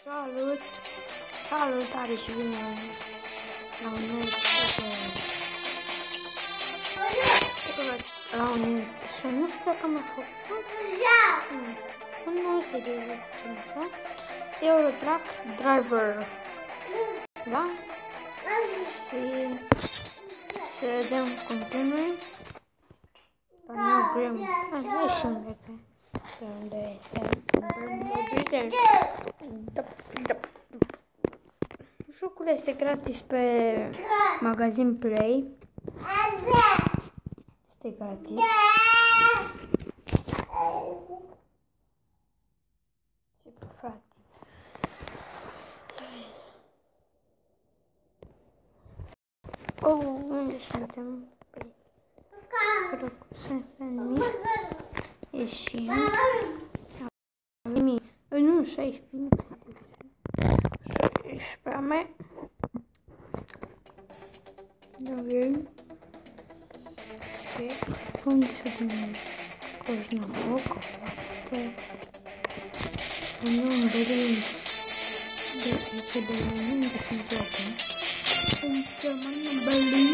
Salut! Salutare și bine la un nou episod. Nu știu dacă m-a făcut un nou serie de ceva. Euro Truck Driver. Da? Și să vedem cum trebuie. Dar nu greu. Hai și unde pe. Unde este? Jocul este gratis pe magazin Play. Este gratis. Ce frate. Oh, unde suntem? Rog să venim. Ieșim. Nu, 16 minute. 16 mea. Avem. Unde să dăm? Coșnamoc. Nu, în Berlin. De Berlin, unde sunt joacă? Suntem în Berlin.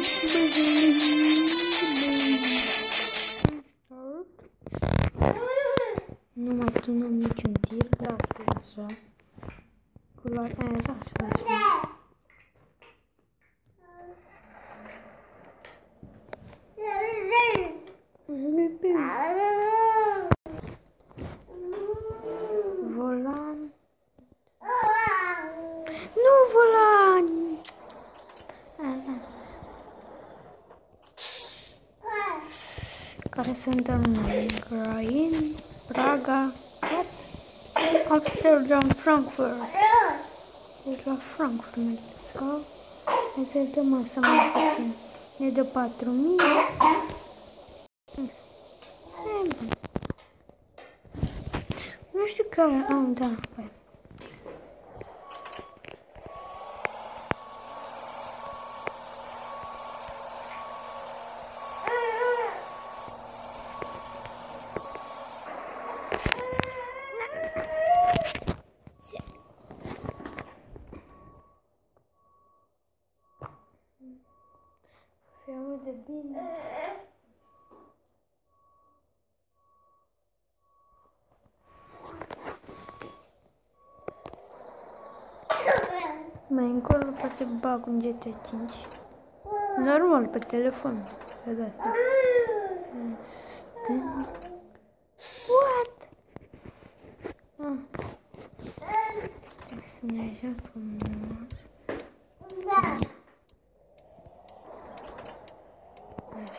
Nu mai tunăm niciun tir, lasă așa. Culoarea aia, lasă așa. Volan. Nu volan! Care suntem noi? Grain, Praga, Amsterdam, Frankfurt. Deci la Frankfurt mergem sau ne vedem asta mai puțin. Ne dă 4000. Nu știu care. Da. Fiu de bine. Mai încolo poate bag un GTA 5. Normal, pe telefon. What? Să mergem frumos.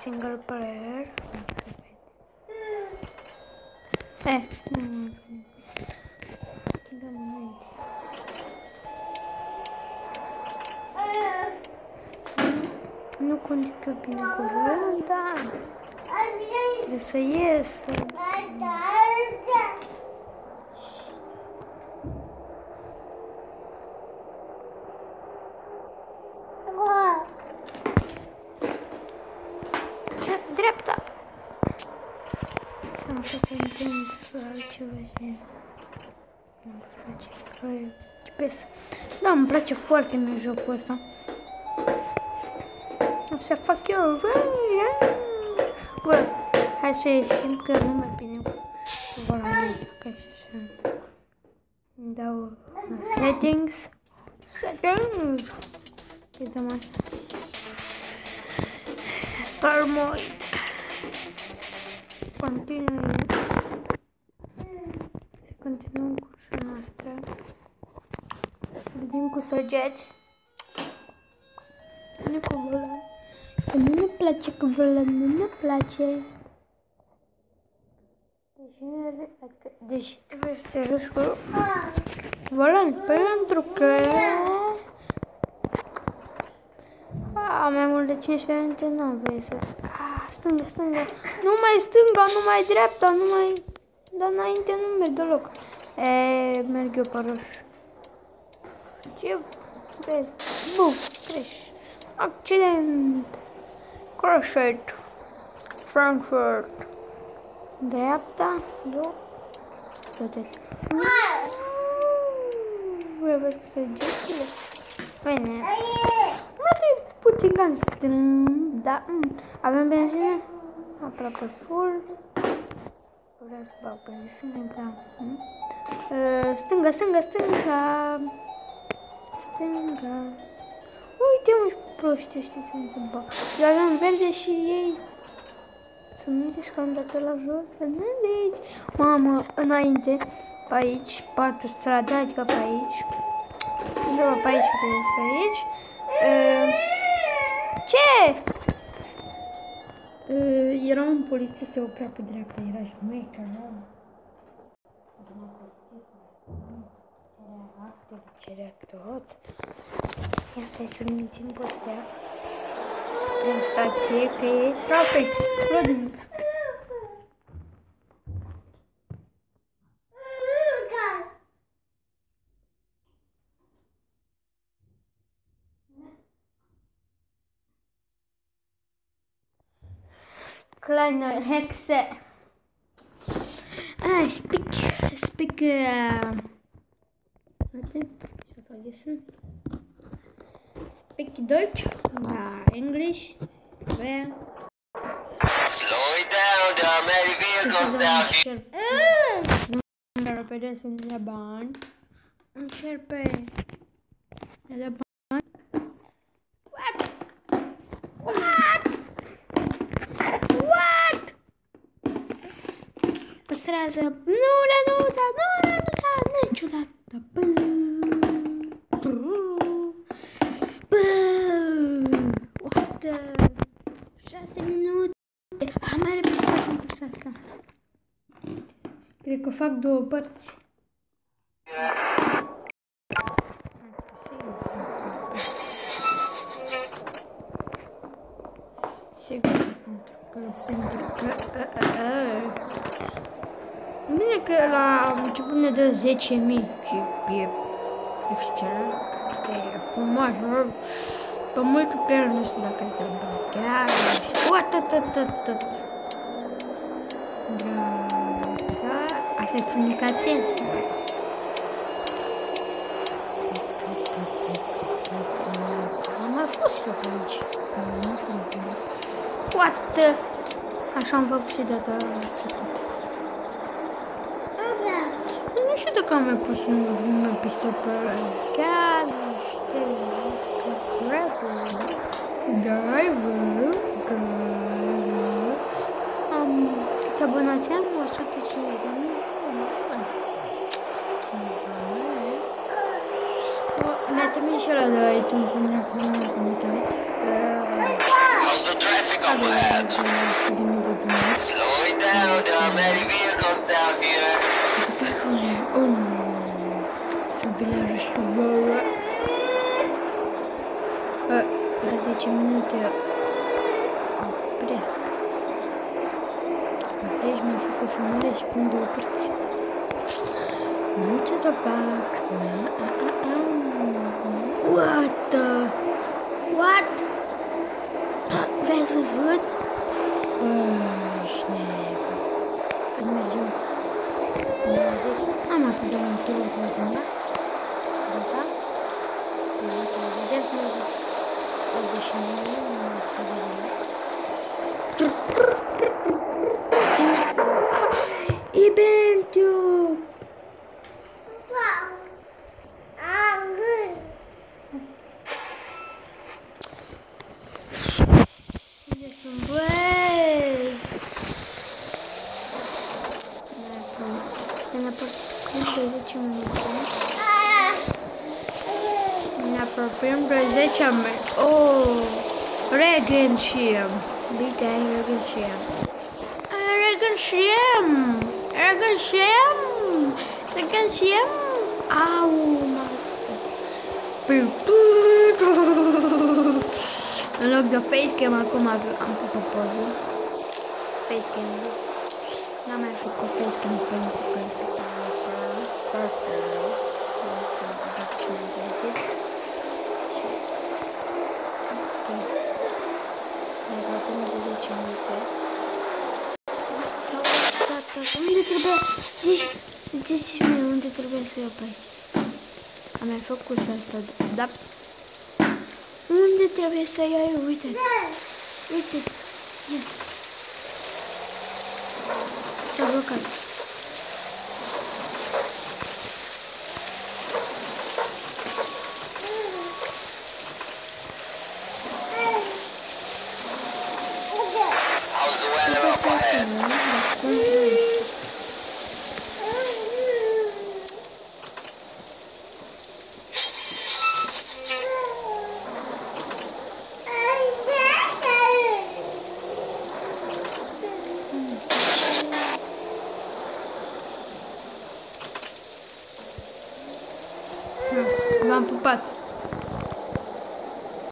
Single player. Nu conduc eu bine cu volan, da. Trebuie să ies. Dreapta. Am să se întâmplă altceva și nu-mi place GPS. Da, îmi place foarte mult jocul ăsta. Așa fac eu. Bă, hai să ieșim că nu mai bine cu volanul. Ca și așa. Îmi dau settings. Îi dăm așa. Star mode. Continuăm. Continuăm cursul noastră. Vedem cu săgeți. Nu cu volan. Că nu ne place cu volan, nu ne place. Deci trebuie să te joci cu volan, pentru că mai mult de 15 minute n-am voie să... Stânga. Numai stânga, numai dreapta, numai... Dar înainte nu merg deloc. Merg eu pe roșu. Ce vezi? Buf, crash. Accident. Crashed. Frankfurt. Dreapta. Eu. Uitați. lovesc săgețile. Bine. Poate puțin cam strâmb, da. Avem benzină? Aproape full. Vreau să bag benzină, da. Stânga, stânga, stânga. Stânga. Uite, mă, proști ăștia să se bag. Eu aveam verde și ei. Să nu zici că am dat la jos, să nu zici. Mamă, înainte, pe aici, pe autostradă, adică pe aici. Undeva pe aici, pe aici. Ce? Era un polițist, se oprea pe dreapta, era șmecher, nu? Cerea tot. Ia stai să mințim pe ăstea. Prin stație, că e trafic. Rodin. Kleine Hexe. Speak, warte, ich habe vergessen. Speak Deutsch, English, where? Slow it down, there are many vehicles down here. Nu repede sunt la bani. Încerpe. La bani. What? Păstrează. Nu, niciodată. What? 6 minute. Mai repede facem cursa asta. Cred că fac 2 părți. Sigur, pentru că bine că la început ne dă 10.000 și e excelent, e frumos, pe multiplayer nu știu dacă îți dă bani, chiar nu știu. Asta e funicație. Am mai fost eu pe aici, nu știu de care. What? Așa am făcut și data trecută. Nu știu dacă am mai pus un episod pe chiar nu știu. Driver. Câți abonați am? 150.000. Mi-a trimis și ăla de la YouTube cum era că nu am uitat. How's the traffic up ahead? Slow it down, there are many vehicles down here. Să fac un... Să vi la rășuvără. La 10 minute opresc. Oprești, mi-a făcut filmare și pun 2 părți. Nu ce să fac. What? What? Vezi văzut? Șneb. Când mergem? Am asta de un telefon, da? Gata? Telefon, vedeți, nu zis. 89, nu mai scădere. Ibentiu! Ne apropiem de 10 metri. Oh! Regenschirm! Bitte ein Regenschirm. Ein Regenschirm! Regenschirm! Regenschirm! Au! În loc de facecam, acum am pus o poză. Facecam. N-am mai făcut facecam pentru că se pare foarte rău. Dacă cine interesează. Ne apropiem de 10 minute. Unde trebuie? Zici-mi unde trebuie să iau pe aici. Am mai făcut asta, da? Unde trebuie să iei? Uite. Uite. Ia. S-a blocat. How's the weather up ahead? V-am pupat.